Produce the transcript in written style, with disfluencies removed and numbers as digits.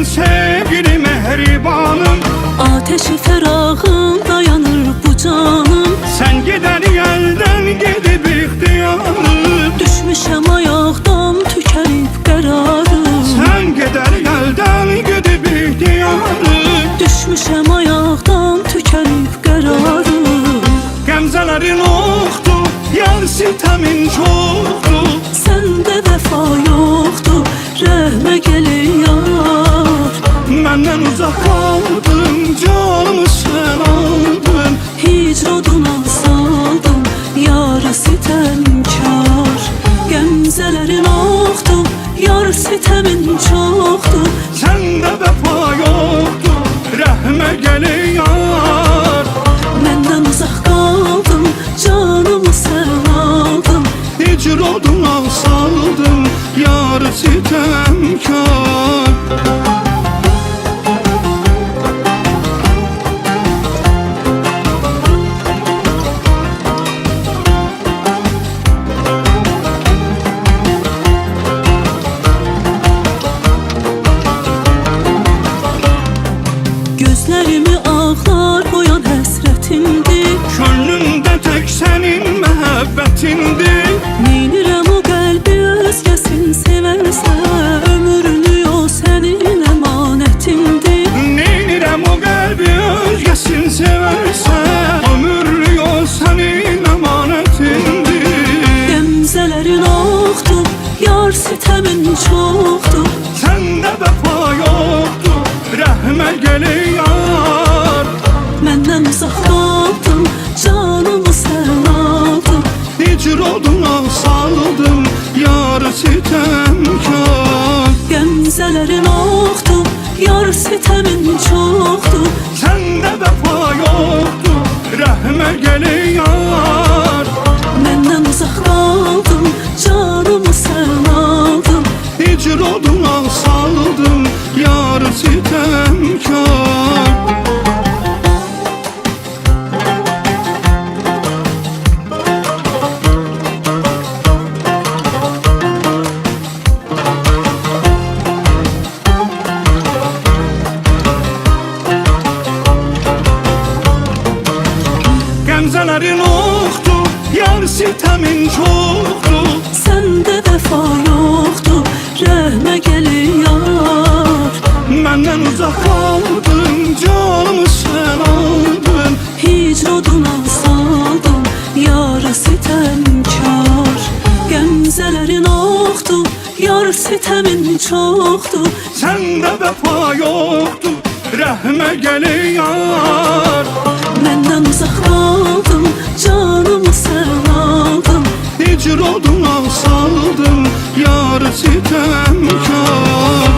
Dayan sevgili mehribanım, Ateşi ferahım dayanır bu canım. sen gider elden gidip ihtiyarım. Düşmüşem ayaqdan tükənib qərarım. Sen gider elden gidip ihtiyarım. Düşmüşem ayaqdan tükənib qərarım. Gəmzələrin oxdur, yar sitəmin çoxdur. Səndə vəfa yoxdur, rəhmə gəlin yar. Məndən uzaq qaldın, canımı sən aldın. Hicr oduna saldım, yarı sitəmkar. Gəmzələrin oxdur, yar sitəmin çoxdur. Səndə vəfa yoxdur, rəhmə gəlin yar. Məndən uzaq qaldım, canımı sən aldın. Hicr oduna saldım, yar sitəmkar. Gözlərimi ağlar boyan həsrətindir. Könlümdə tək sənin məhəbbətindir. Neynirəm o qəlbi özgəsin sevərsə, ömrünü o sənin əmanətindir. Neynirəm o qəlbi özgəsin sevərsə, ömürlü o sənin əmanətindir. Gəmzələrin oxdur, yar sitəmin çoxdur. Səndə vəfa yoxdur, rəhmə gəlin yar. Məndən uzaq qaldım, canımı sən aldın. Hicr oduna saldım, yar sitəmkar. Gəmzələrin oxdur, yar sitəmin çoxdur. Səndə vəfa yoxdur, rəhmə gəlin yar. Məndən uzaq qaldım, canımı sən aldın. Hicr oduna saldım, yar sitəmkar. Gəmzələrin oxdur, yar sitəmin çoxdur. Səndə vəfa yoxdur, rəhmə gəlin yar. Məndən uzaq qaldın, canımı sən aldın. Hicr oduna saldım, yarı sitəmkar. Gəmzələrin oxdur, yar sitəmin çoxdur. Səndə vəfa yoxdur, rəhmə gəlin yar. Məndən uzaq qaldım, canımı sən aldın. Hicr oduna saldım, yar sitəmkar.